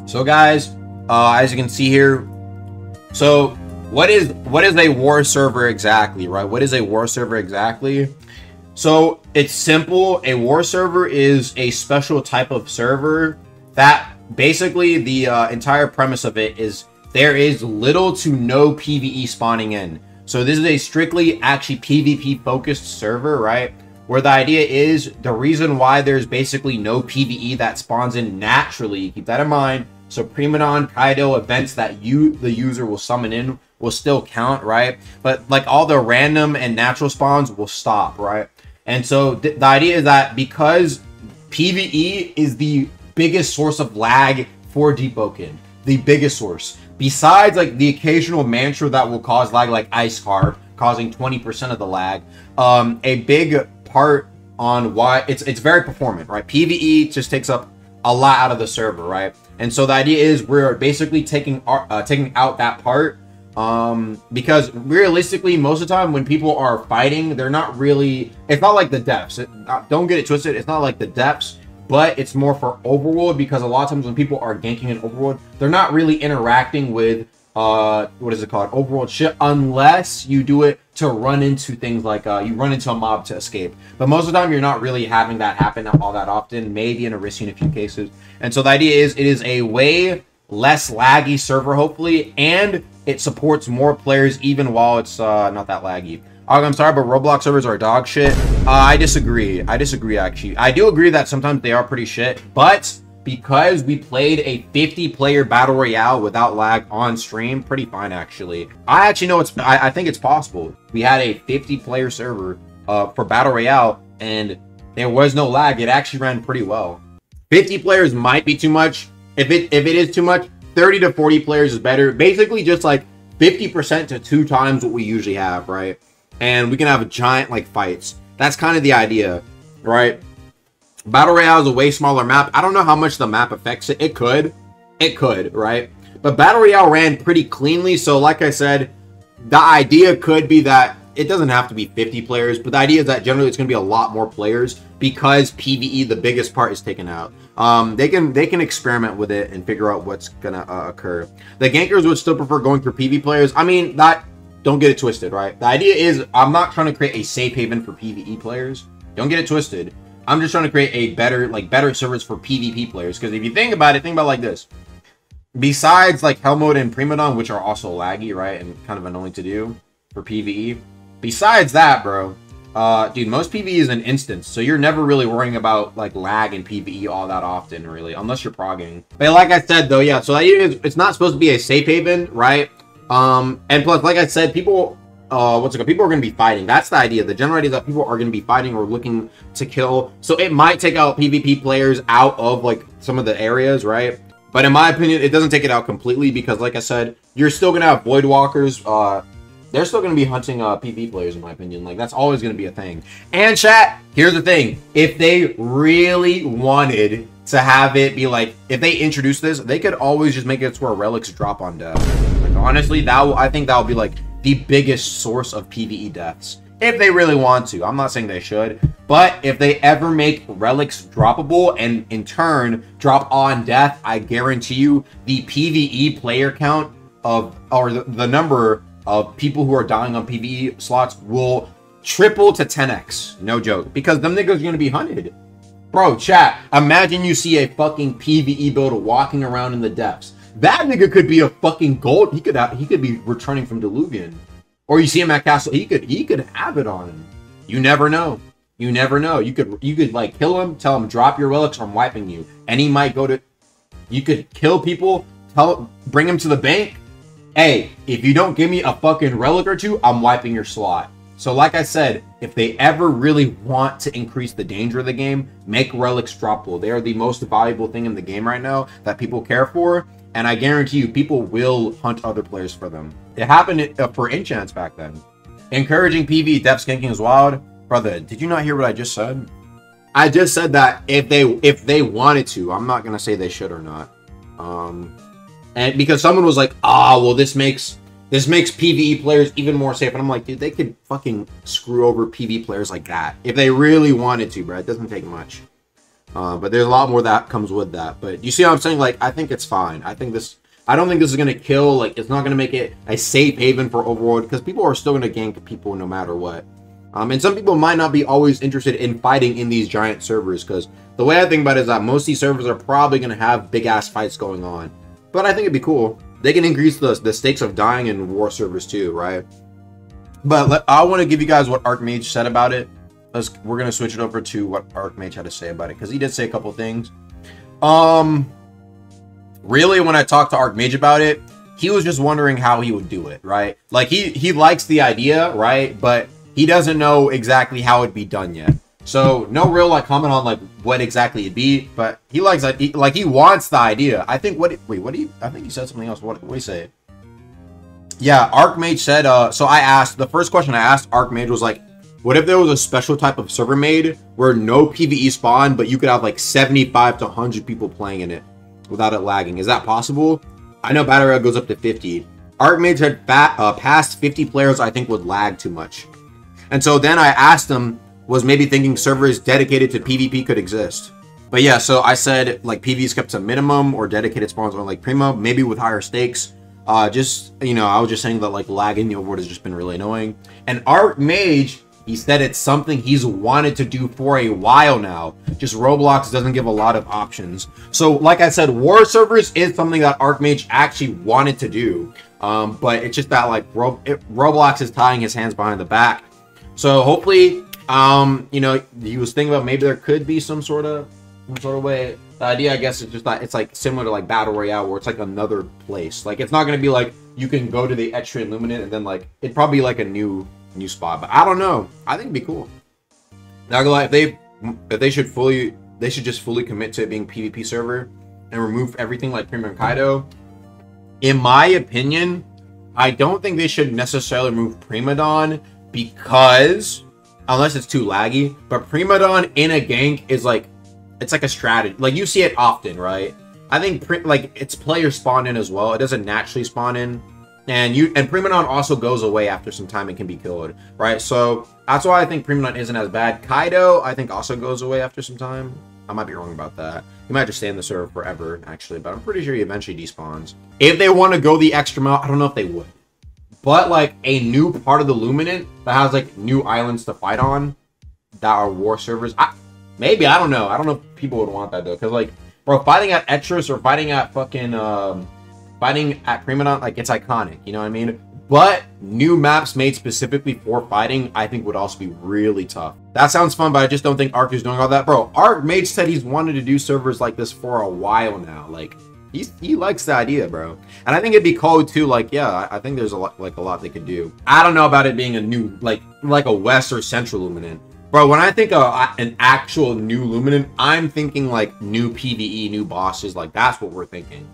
So guys, as you can see here, so what is a war server exactly, right? What is a war server exactly? So it's simple. A war server is a special type of server that basically the entire premise of it is there is little to no PvE spawning in. So this is a strictly actually PvP focused server, right? Where the idea is the reason why there's basically no PvE that spawns in naturally, keep that in mind. So Primadon, Kaido, events that the user will summon in will still count, right? But like all the random and natural spawns will stop, right? And so the idea is that because PvE is the biggest source of lag for Deepwoken, the biggest source, besides like the occasional mantra that will cause lag, like Ice Carve, causing 20% of the lag, a big part on why it's very performant, right? PvE just takes up a lot out of the server, right? And so the idea is we're basically taking out that part, because realistically most of the time when people are fighting, they're not really, it's not like the depths, don't get it twisted, it's not like the depths, but it's more for overworld, because a lot of times when people are ganking in overworld, they're not really interacting with what is it called, overworld shit, unless you do it to run into things like you run into a mob to escape. But most of the time you're not really having that happen all that often, maybe in a risky in a few cases. And so the idea is it is a way less laggy server, hopefully, and it supports more players even while it's not that laggy. I'm sorry, but Roblox servers are dog shit. I disagree. I disagree, actually. I do agree that sometimes they are pretty shit, but because we played a 50-player battle royale without lag on stream, pretty fine, actually. I actually know I think it's possible. We had a 50-player server for battle royale, and there was no lag. It actually ran pretty well. 50 players might be too much. If it is too much, 30 to 40 players is better. Basically, just like 50% to 2 times what we usually have, right? And we can have a giant like fights. That's kind of the idea, right? Battle Royale is a way smaller map. I don't know how much the map affects it. It could, right? But Battle Royale ran pretty cleanly. So like I said, the idea could be that it doesn't have to be 50 players, but the idea is that generally it's going to be a lot more players because PvE, the biggest part, is taken out. They can experiment with it and figure out what's gonna occur. The gankers would still prefer going through PvE players. I mean, don't get it twisted, right? The idea is I'm not trying to create a safe haven for PvE players. Don't get it twisted. I'm just trying to create a better servers for PvP players. Because if you think about it, think about it like this. Besides like Hell Mode and Primadon, which are also laggy, right, and kind of annoying to do for PvE. Besides that, bro, dude, most PvE is an instance, so you're never really worrying about like lag in PvE all that often, really, unless you're progging. But like I said, though, yeah, so that is, it's not supposed to be a safe haven, right? And plus, like I said, people, people are going to be fighting. That's the idea. The general idea is that people are going to be fighting or looking to kill. So it might take out PvP players out of like some of the areas, right? But in my opinion, it doesn't take it out completely because, like I said, you're still going to have Void Walkers. They're still going to be hunting PvP players, in my opinion. Like, that's always going to be a thing. And chat, here's the thing. If they really wanted to have it be like, if they introduce this, they could always just make it to where relics drop on death. Like, honestly, I think that would be like the biggest source of PvE deaths. If they really want to. I'm not saying they should. But if they ever make relics droppable and in turn drop on death, I guarantee you the PvE player count or the number of people who are dying on PvE slots will triple to 10x. No joke. Because them niggas are going to be hunted. Bro, chat, imagine you see a fucking PvE builder walking around in the depths. That nigga could be a fucking gold. He could be returning from Deluvian. Or you see him at Castle. He could have it on him. You never know. You never know. You could like kill him, tell him drop your relics or I'm wiping you. And he might go to, you could kill people, bring him to the bank. Hey, if you don't give me a fucking relic or two, I'm wiping your slot. So like I said, if they ever really want to increase the danger of the game, make relics droppable. They are the most valuable thing in the game right now that people care for. And I guarantee you, people will hunt other players for them. It happened for enchants back then. Encouraging PvE depth skanking is wild. Brother, did you not hear what I just said? I just said that if they wanted to, I'm not going to say they should or not. And because someone was like, well, this makes PvE players even more safe. And I'm like, dude, they could fucking screw over PvE players like that. If they really wanted to, bro. It doesn't take much. But there's a lot more that comes with that. But you see what I'm saying? Like, I think it's fine. I don't think this is going to kill. Like, it's not going to make it a safe haven for Overworld, because people are still going to gank people no matter what. And some people might not be always interested in fighting in these giant servers, because the way I think about it is that most of these servers are probably going to have big-ass fights going on. But I think it'd be cool. They can increase the stakes of dying in war servers too, right? But I want to give you guys what Archmage said about it. We're going to switch it over to what Archmage had to say about it, because he did say a couple things. Really, when I talked to Archmage about it, he was just wondering how he would do it, right? Like, he likes the idea, right? But he doesn't know exactly how it'd be done yet. So, no real, like, comment on, like, what exactly it'd be. But he likes, like, he wants the idea. I think, I think he said something else. What did he say? Yeah, Archmage said, so the first question I asked Archmage was, like, what if there was a special type of server made where no PvE spawned, but you could have, like, 75 to 100 people playing in it without it lagging? Is that possible? I know battle rate goes up to 50. Archmage had past 50 players I think would lag too much. And so then I asked him, was maybe thinking servers dedicated to PvP could exist. But yeah, so I said, like, PvE is kept to a minimum, or dedicated spawns on, like, Primo, maybe with higher stakes. Just, you know, I was just saying that, like, lag in the overworld has just been really annoying. And Archmage, he said it's something he's wanted to do for a while now. Just Roblox doesn't give a lot of options. So, like I said, war servers is something that Archmage actually wanted to do. But it's just that, like, Roblox is tying his hands behind the back. So hopefully, you know, he was thinking about maybe there could be some sort of way. The idea, I guess, is just that it's like similar to like Battle Royale, where it's like another place. Like, it's not gonna be like you can go to the Etrian Luminant and then like it'd probably be like a new spot. But I don't know. I think it'd be cool. Not gonna lie, if they should just fully commit to it being PvP server and remove everything like Prima and Kaido. In my opinion, I don't think they should necessarily remove Primadon, because unless it's too laggy, but Primadon in a gank is like, it's like a strategy. Like, you see it often, right? I think like it's player spawn in as well. It doesn't naturally spawn in, and Primadon also goes away after some time and can be killed, right? So that's why I think Primadon isn't as bad. Kaido, I think, also goes away after some time. I might be wrong about that. He might just stay in the server forever, actually, but I'm pretty sure he eventually despawns. If they want to go the extra mile, I don't know if they would. But, like, a new part of the Luminant that has, like, new islands to fight on that are war servers. Maybe, I don't know. I don't know if people would want that, though. Because, like, bro, fighting at Etris or fighting at fucking, fighting at Primadon, like, it's iconic. You know what I mean? But new maps made specifically for fighting, I think, would also be really tough. That sounds fun, but I just don't think Arc is doing all that. Bro, Archmage said he's wanted to do servers like this for a while now. Like, he likes the idea, bro. And I think it'd be cool too. Like, yeah, I think there's a lot they could do. I don't know about it being a new, like a West or Central Luminant. Bro, when I think of an actual new Luminant, I'm thinking like new PvE, new bosses. Like, that's what we're thinking.